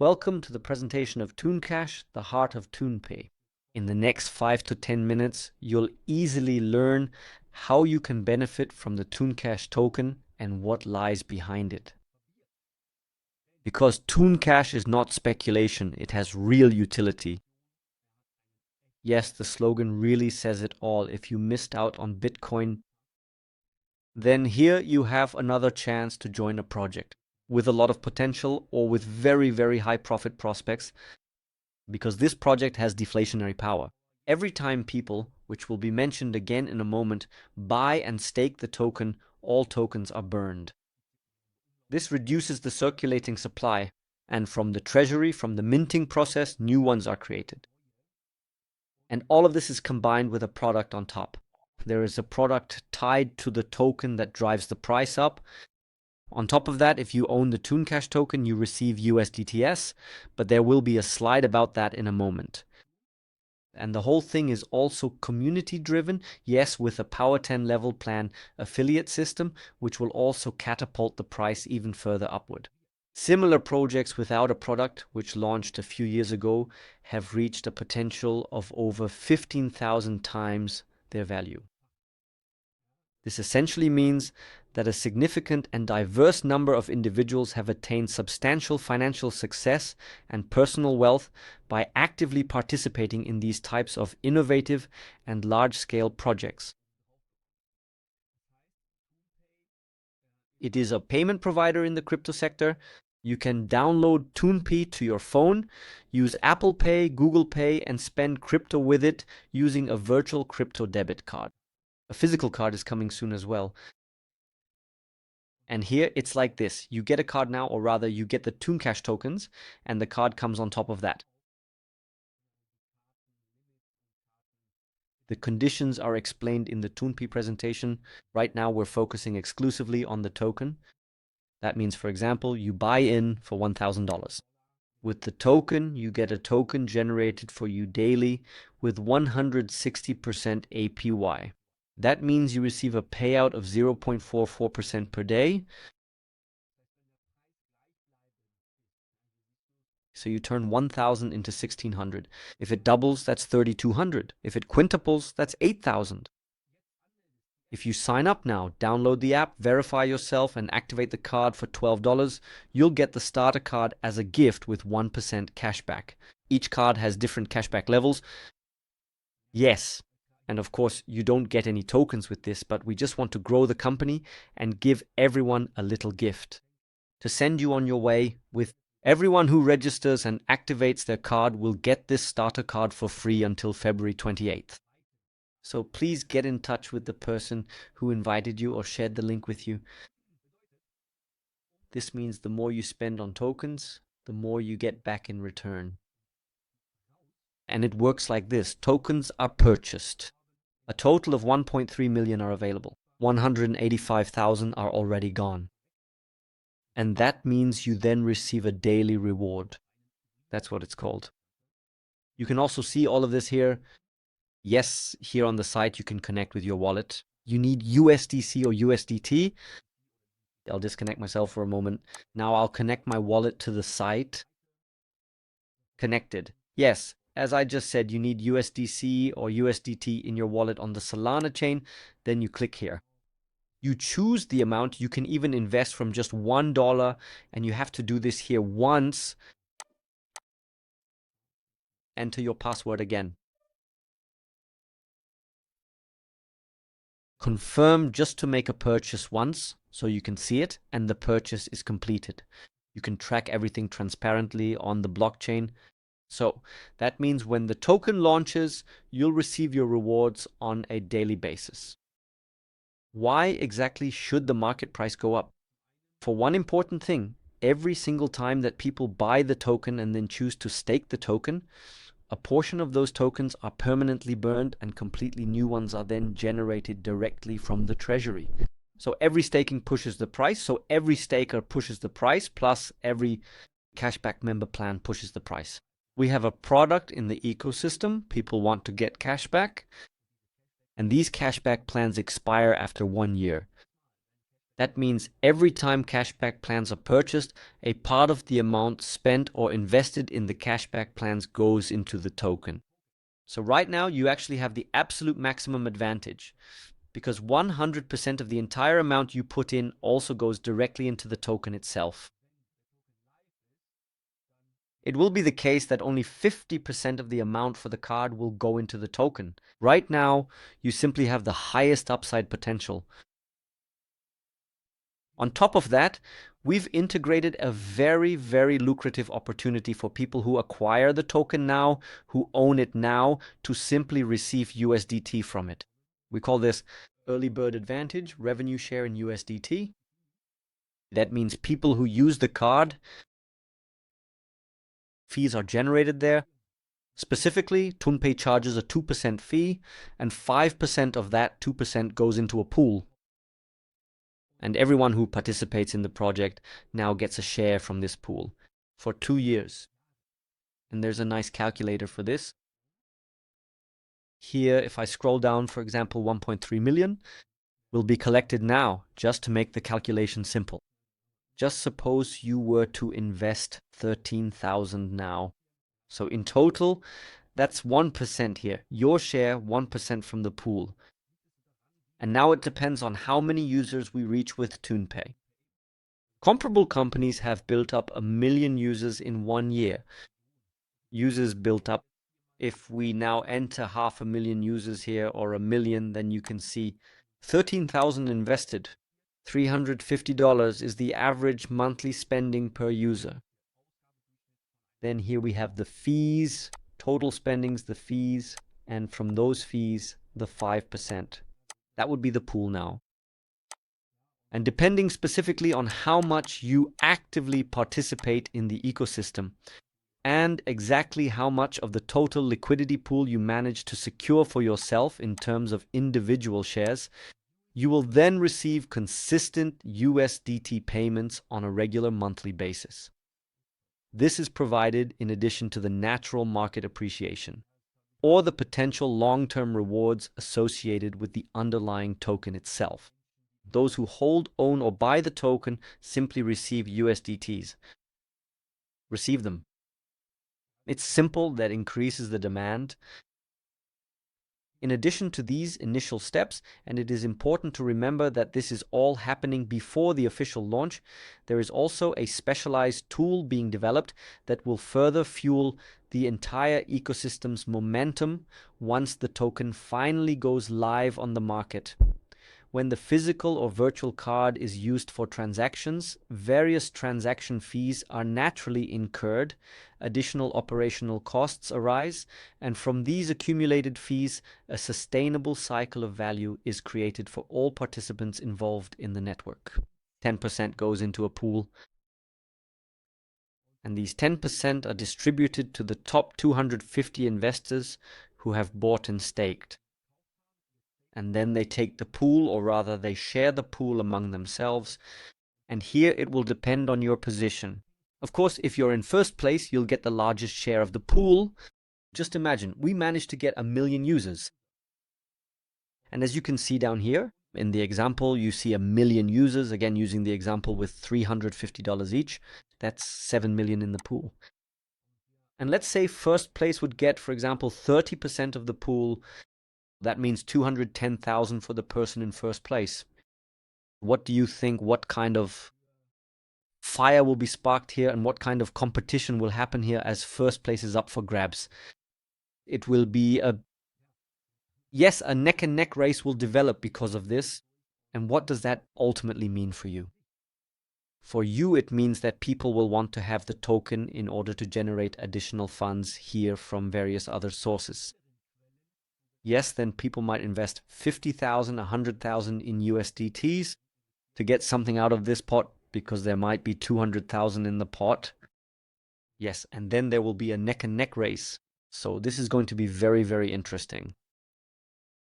Welcome to the presentation of ToonCash, the heart of ToonPay. In the next 5 to 10 minutes, you'll easily learn how you can benefit from the ToonCash token and what lies behind it. Because ToonCash is not speculation, it has real utility. Yes, the slogan really says it all. If you missed out on Bitcoin, then here you have another chance to join a project with a lot of potential or with very, very high profit prospects, because this project has deflationary power. Every time people, which will be mentioned again in a moment, buy and stake the token, all tokens are burned. This reduces the circulating supply, and from the treasury, from the minting process, new ones are created. And all of this is combined with a product on top. There is a product tied to the token that drives the price up. On top of that, if you own the ToonCash token, you receive USDTS, but there will be a slide about that in a moment. And the whole thing is also community driven, yes, with a Power 10 level plan affiliate system, which will also catapult the price even further upward. Similar projects without a product, which launched a few years ago, have reached a potential of over 15,000 times their value. This essentially means that a significant and diverse number of individuals have attained substantial financial success and personal wealth by actively participating in these types of innovative and large-scale projects. It is a payment provider in the crypto sector. You can download ToonPay to your phone, use Apple Pay, Google Pay, and spend crypto with it using a virtual crypto debit card. A physical card is coming soon as well. And here it's like this. You get a card now, or rather you get the ToonCash tokens, and the card comes on top of that. The conditions are explained in the ToonPay presentation. Right now we're focusing exclusively on the token. That means, for example, you buy in for $1,000. With the token, you get a token generated for you daily with 160% APY. That means you receive a payout of 0.44% per day. So you turn 1,000 into 1,600. If it doubles, that's 3,200. If it quintuples, that's 8,000. If you sign up now, download the app, verify yourself, and activate the card for $12, you'll get the starter card as a gift with 1% cashback. Each card has different cashback levels. Yes. And of course, you don't get any tokens with this, but we just want to grow the company and give everyone a little gift to send you on your way. With everyone who registers and activates their card will get this starter card for free until February 28th. So please get in touch with the person who invited you or shared the link with you. This means the more you spend on tokens, the more you get back in return. And it works like this. Tokens are purchased. A total of 1.3 million are available. 185,000 are already gone. And that means you then receive a daily reward. That's what it's called. You can also see all of this here. Yes, here on the site, you can connect with your wallet. You need USDC or USDT. I'll disconnect myself for a moment. Now I'll connect my wallet to the site. Connected. Yes, as I just said, you need USDC or USDT in your wallet on the Solana chain. Then you click here. You choose the amount. You can even invest from just $1, and you have to do this here once. Enter your password again. Confirm just to make a purchase once so you can see it and the purchase is completed. You can track everything transparently on the blockchain. So that means when the token launches, you'll receive your rewards on a daily basis. Why exactly should the market price go up? For one important thing, every single time that people buy the token and then choose to stake the token, a portion of those tokens are permanently burned and completely new ones are then generated directly from the treasury. So every staking pushes the price. So every staker pushes the price, plus every cashback member plan pushes the price. We have a product in the ecosystem. People want to get cashback. And these cashback plans expire after 1 year. That means every time cashback plans are purchased, a part of the amount spent or invested in the cashback plans goes into the token. So right now, you actually have the absolute maximum advantage because 100% of the entire amount you put in also goes directly into the token itself. It will be the case that only 50% of the amount for the card will go into the token. Right now, you simply have the highest upside potential. On top of that, we've integrated a very, very lucrative opportunity for people who acquire the token now, who own it now, to simply receive USDT from it. We call this early bird advantage, revenue share in USDT. That means people who use the card, fees are generated there. Specifically, ToonPay charges a 2% fee, and 5% of that 2% goes into a pool. And everyone who participates in the project now gets a share from this pool for 2 years. And there's a nice calculator for this. Here, if I scroll down, for example, 1.3 million will be collected now, just to make the calculation simple. Just suppose you were to invest 13,000 now. So in total, that's 1% here. Your share, 1% from the pool. And now it depends on how many users we reach with ToonPay. Comparable companies have built up 1 million users in 1 year. Users built up. If we now enter 500,000 users here or 1 million, then you can see 13,000 invested. $350 is the average monthly spending per user. Then here we have the fees, total spendings, the fees, and from those fees, the 5%. That would be the pool now. And depending specifically on how much you actively participate in the ecosystem and exactly how much of the total liquidity pool you manage to secure for yourself in terms of individual shares, you will then receive consistent USDT payments on a regular monthly basis. This is provided in addition to the natural market appreciation or the potential long-term rewards associated with the underlying token itself. Those who hold, own, or buy the token simply receive USDTs. Receive them. It's simple, that increases the demand. In addition to these initial steps, and it is important to remember that this is all happening before the official launch, there is also a specialized tool being developed that will further fuel the entire ecosystem's momentum once the token finally goes live on the market. When the physical or virtual card is used for transactions, various transaction fees are naturally incurred, additional operational costs arise, and from these accumulated fees, a sustainable cycle of value is created for all participants involved in the network. 10% goes into a pool, and these 10% are distributed to the top 250 investors who have bought and staked. And then they take the pool, or rather they share the pool among themselves. And here it will depend on your position. Of course, if you're in first place, you'll get the largest share of the pool. Just imagine, we managed to get 1 million users. And as you can see down here, in the example, you see 1 million users, again using the example with $350 each. That's 7 million in the pool. And let's say first place would get, for example, 30% of the pool. That means 210,000 for the person in first place. What do you think? What kind of fire will be sparked here, and what kind of competition will happen here as first place is up for grabs? It will be a neck and neck race will develop because of this. And what does that ultimately mean for you? For you, it means that people will want to have the token in order to generate additional funds here from various other sources. Yes, then people might invest 50,000, 100,000 in USDTs to get something out of this pot, because there might be 200,000 in the pot. Yes, and then there will be a neck and neck race. So this is going to be very, very interesting.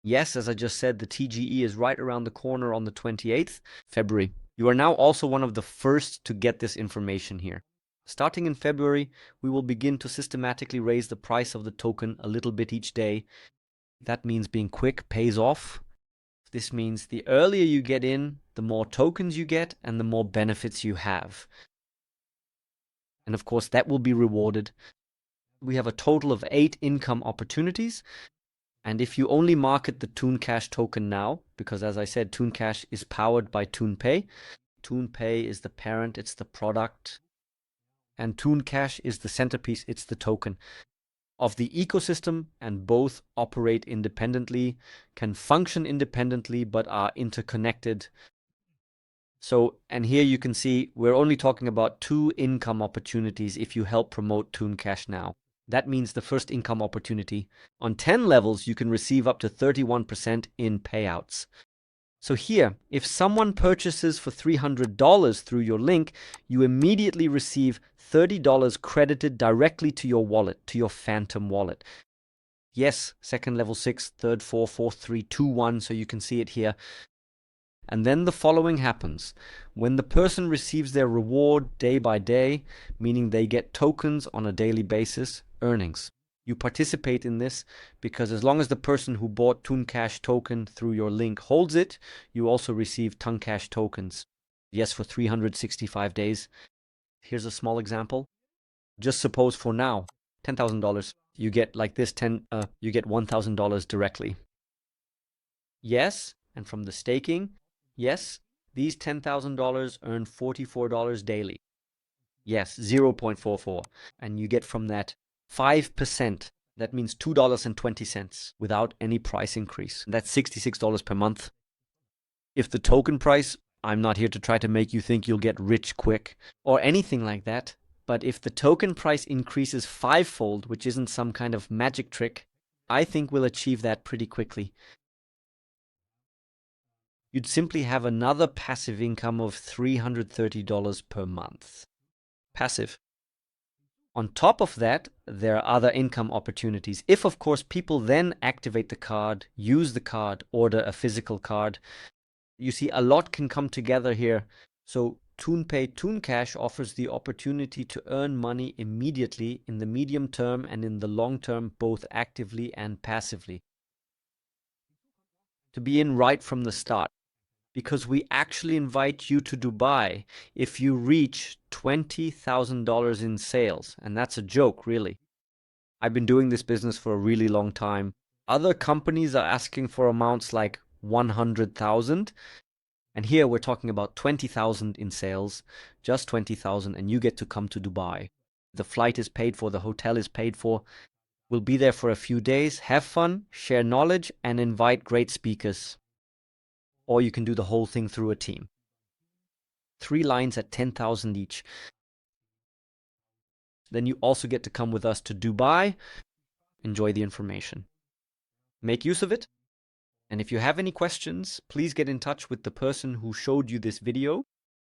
Yes, as I just said, the TGE is right around the corner on the 28th February. You are now also one of the first to get this information here. Starting in February, we will begin to systematically raise the price of the token a little bit each day. That means being quick pays off. This means the earlier you get in, the more tokens you get, and the more benefits you have. And of course, that will be rewarded. We have a total of 8 income opportunities. And if you only market the ToonCash token now, because as I said, ToonCash is powered by ToonPay. ToonPay is the parent, it's the product. And ToonCash is the centerpiece, it's the token of the ecosystem, and both operate independently, can function independently, but are interconnected. So, and here you can see we're only talking about 2 income opportunities if you help promote ToonCash now. That means the first income opportunity. On 10 levels, you can receive up to 31% in payouts. So here, if someone purchases for $300 through your link, you immediately receive $30 credited directly to your wallet, to your Phantom wallet. Yes, second level 6, third 4, fourth 3, 2, 1, so you can see it here. And then the following happens. When the person receives their reward day by day, meaning they get tokens on a daily basis, earnings. You participate in this because as long as the person who bought ToonCash token through your link holds it, you also receive ToonCash tokens. Yes, for 365 days. Here's a small example. Just suppose for now, $10,000. You get like this, you get $1,000 directly. Yes, and from the staking, yes, these $10,000 earn $44 daily. Yes, 0.44. And you get from that 5%. That means $2.20 without any price increase. That's $66 per month. If the token price, I'm not here to try to make you think you'll get rich quick or anything like that. But if the token price increases 5-fold, which isn't some kind of magic trick, I think we'll achieve that pretty quickly. You'd simply have another passive income of $330 per month. Passive. On top of that, there are other income opportunities. If, of course, people then activate the card, use the card, order a physical card, you see a lot can come together here. So ToonPay ToonCash offers the opportunity to earn money immediately in the medium term and in the long term, both actively and passively. To be in right from the start. Because we actually invite you to Dubai if you reach $20,000 in sales. And that's a joke, really. I've been doing this business for a really long time. Other companies are asking for amounts like 100,000. And here we're talking about 20,000 in sales, just 20,000, and you get to come to Dubai. The flight is paid for, the hotel is paid for. We'll be there for a few days, have fun, share knowledge, and invite great speakers. Or you can do the whole thing through a team. 3 lines at 10,000 each. Then you also get to come with us to Dubai. Enjoy the information. Make use of it. And if you have any questions, please get in touch with the person who showed you this video.